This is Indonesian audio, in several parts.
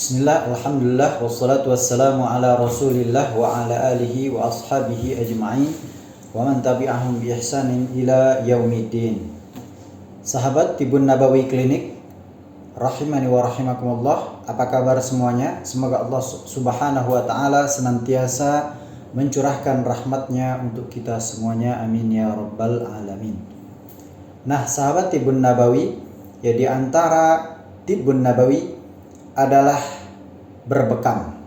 Bismillah, alhamdulillah, wassalatu wassalamu ala rasulillah wa ala alihi wa ashabihi ajma'in wa man tabi'ahum bi ihsanin ila yaumiddin. Sahabat Tibun Nabawi Klinik, rahimani wa rahimakumullah. Apa kabar semuanya? Semoga Allah subhanahu wa ta'ala senantiasa mencurahkan rahmatnya untuk kita semuanya, amin ya rabbal alamin. Nah, sahabat Tibun Nabawi, ya di antara Tibun Nabawi adalah berbekam.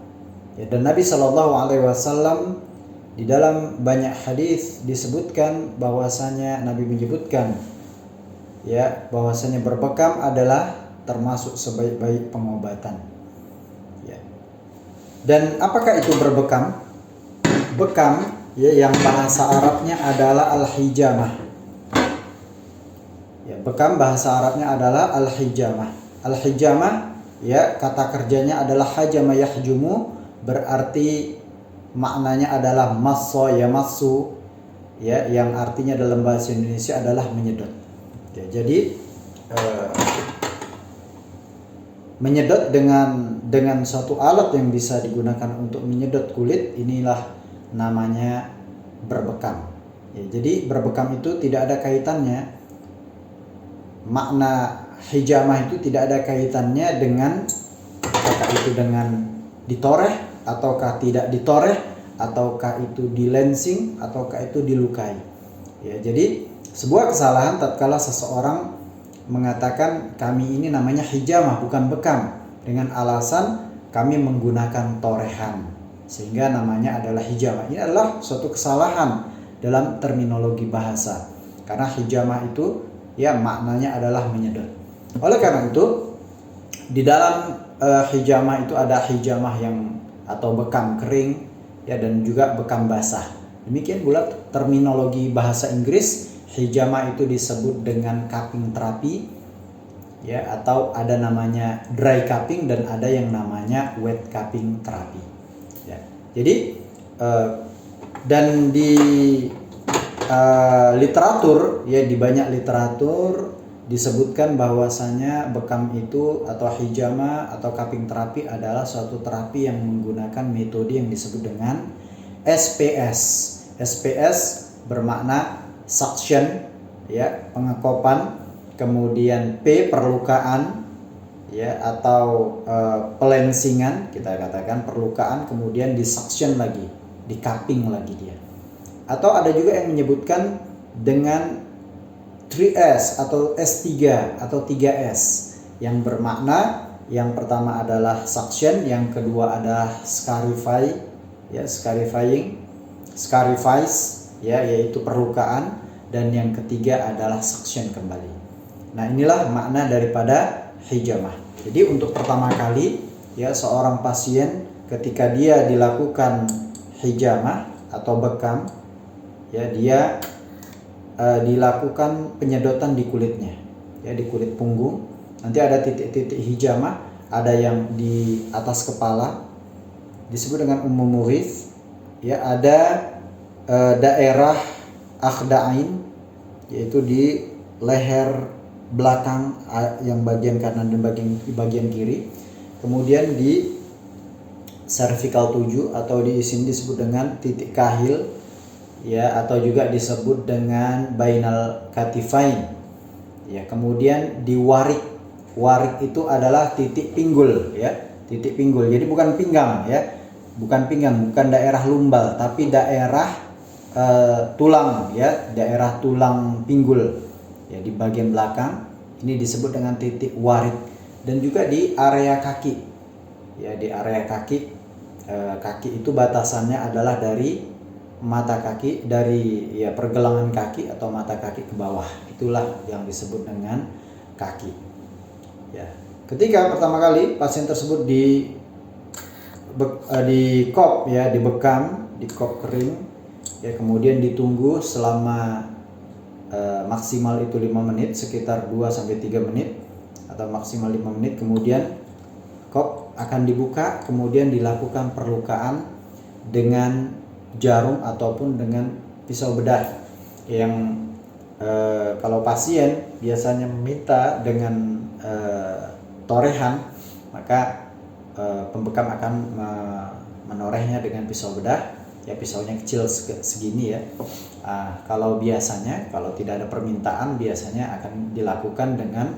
Ya, dan Nabi SAW di dalam banyak hadis disebutkan bahwasanya Nabi menyebutkan ya bahwasanya berbekam adalah termasuk sebaik-baik pengobatan. Ya. Dan apakah itu berbekam? Bekam ya yang bahasa Arabnya adalah al-hijamah. Ya, bekam bahasa Arabnya adalah al-hijamah. Al-hijamah ya kata kerjanya adalah hajama yahjumu, berarti maknanya adalah massa yamassu ya, yang artinya dalam bahasa Indonesia adalah menyedot. Ya, jadi menyedot dengan suatu alat yang bisa digunakan untuk menyedot kulit, inilah namanya berbekam. Ya, jadi berbekam itu tidak ada kaitannya, makna hijamah itu tidak ada kaitannya dengan apakah itu dengan ditoreh ataukah tidak ditoreh, ataukah itu dilensing ataukah itu dilukai. Ya, jadi sebuah kesalahan tatkala seseorang mengatakan kami ini namanya hijamah bukan bekam dengan alasan kami menggunakan torehan sehingga namanya adalah hijamah. Ini adalah suatu kesalahan dalam terminologi bahasa, karena hijamah itu ya maknanya adalah menyedot. Oleh karena itu di dalam hijamah itu ada hijamah yang atau bekam kering ya, dan juga bekam basah. Demikian pula terminologi bahasa Inggris, hijamah itu disebut dengan cupping terapi ya, atau ada namanya dry cupping dan ada yang namanya wet cupping terapi. Ya. Jadi dan di literatur ya, di banyak literatur disebutkan bahwasanya bekam itu atau hijama atau cupping terapi adalah suatu terapi yang menggunakan metode yang disebut dengan SPS. SPS bermakna suction ya, pengekopan, kemudian P perlukaan ya, atau pelensingan, kita katakan perlukaan, kemudian di suction lagi, di cupping lagi dia. Atau ada juga yang menyebutkan dengan 3S atau S3 atau 3S yang bermakna yang pertama adalah suction, yang kedua adalah scarify ya, scarifies ya, yaitu perlukaan, dan yang ketiga adalah suction kembali. Nah, inilah makna daripada hijamah. Jadi untuk pertama kali ya, seorang pasien ketika dia dilakukan hijamah atau bekam ya, dia dilakukan penyedotan di kulitnya ya, di kulit punggung. Nanti ada titik-titik hijamah, ada yang di atas kepala disebut dengan umumurith ya, ada daerah akhda'ain yaitu di leher belakang yang bagian kanan dan bagian kiri, kemudian di cervical 7 atau di sini disebut dengan titik kahil ya, atau juga disebut dengan bainal katifain ya, kemudian di warik. Warik itu adalah titik pinggul ya, titik pinggul. Jadi bukan pinggang ya, bukan daerah lumbal, tapi daerah tulang ya, daerah tulang pinggul ya, di bagian belakang. Ini disebut dengan titik warik. Dan juga di area kaki ya, di area kaki. Kaki itu batasannya adalah dari mata kaki, dari ya pergelangan kaki atau mata kaki ke bawah, itulah yang disebut dengan kaki ya. Ketika pertama kali pasien tersebut di kop ya, dibekam di kop kering ya, kemudian ditunggu selama maksimal itu 5 menit, sekitar 2-3 menit atau maksimal 5 menit, kemudian kop akan dibuka, kemudian dilakukan perlukaan dengan jarum ataupun dengan pisau bedah yang kalau pasien biasanya meminta dengan torehan, maka pembekam akan menorehnya dengan pisau bedah. Ya, pisaunya kecil segini ya. Kalau biasanya, kalau tidak ada permintaan, biasanya akan dilakukan dengan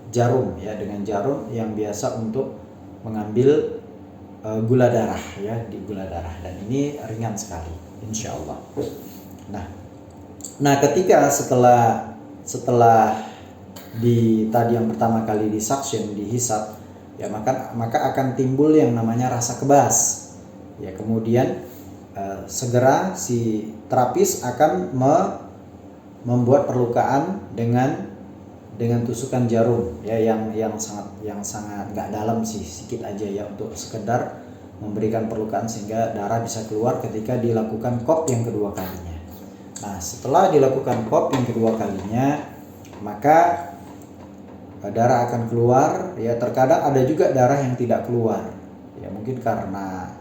jarum ya, dengan jarum yang biasa untuk mengambil gula darah ya, di gula darah, dan ini ringan sekali insya Allah. Nah ketika setelah tadi yang pertama kali disuction, dihisap ya, maka akan timbul yang namanya rasa kebas ya. Kemudian segera si terapis akan membuat perlukaan dengan tusukan jarum ya, yang sangat nggak dalam sih, sedikit aja ya, untuk sekedar memberikan perlukaan sehingga darah bisa keluar ketika dilakukan kop yang kedua kalinya. Nah setelah dilakukan kop yang kedua kalinya, maka darah akan keluar ya. Terkadang ada juga darah yang tidak keluar ya, mungkin karena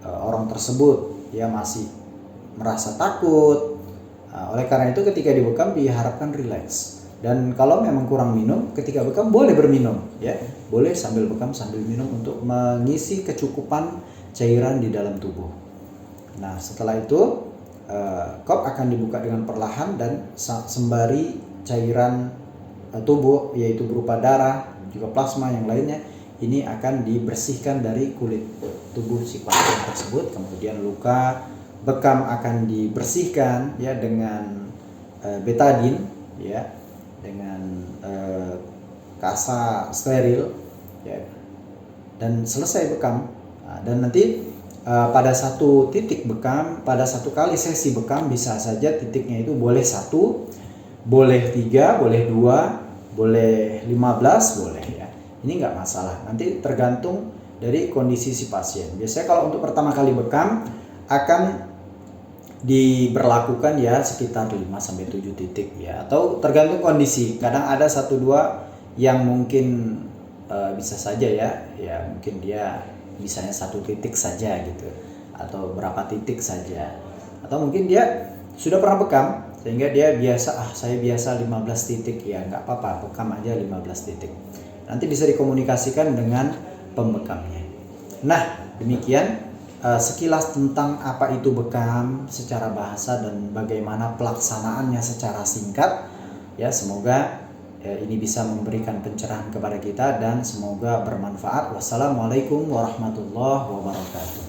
orang tersebut ya masih merasa takut. Oleh karena itu ketika dibekam diharapkan rileks, dan kalau memang kurang minum ketika bekam boleh berminum ya, boleh sambil bekam sambil minum untuk mengisi kecukupan cairan di dalam tubuh. Nah setelah itu kop akan dibuka dengan perlahan, dan sembari cairan tubuh yaitu berupa darah juga plasma yang lainnya ini akan dibersihkan dari kulit tubuh si pasien tersebut. Kemudian luka bekam akan dibersihkan ya dengan betadine ya, dengan kasa steril ya, dan selesai bekam. Dan nanti pada satu titik bekam, pada satu kali sesi bekam, bisa saja titiknya itu boleh 1, boleh 3, boleh 2, boleh 15, boleh ya. Ini nggak masalah, nanti tergantung dari kondisi si pasien. Biasanya kalau untuk pertama kali bekam akan diberlakukan ya sekitar 5-7 titik ya, atau tergantung kondisi. Kadang ada 1-2 yang mungkin bisa saja ya mungkin dia misalnya 1 titik saja gitu, atau berapa titik saja, atau mungkin dia sudah pernah bekam sehingga dia biasa, saya biasa 15 titik ya, nggak apa-apa, bekam aja 15 titik. Nanti bisa dikomunikasikan dengan pembekamnya. Nah demikian sekilas tentang apa itu bekam secara bahasa dan bagaimana pelaksanaannya secara singkat ya. Semoga ini bisa memberikan pencerahan kepada kita dan semoga bermanfaat. Wassalamualaikum warahmatullahi wabarakatuh.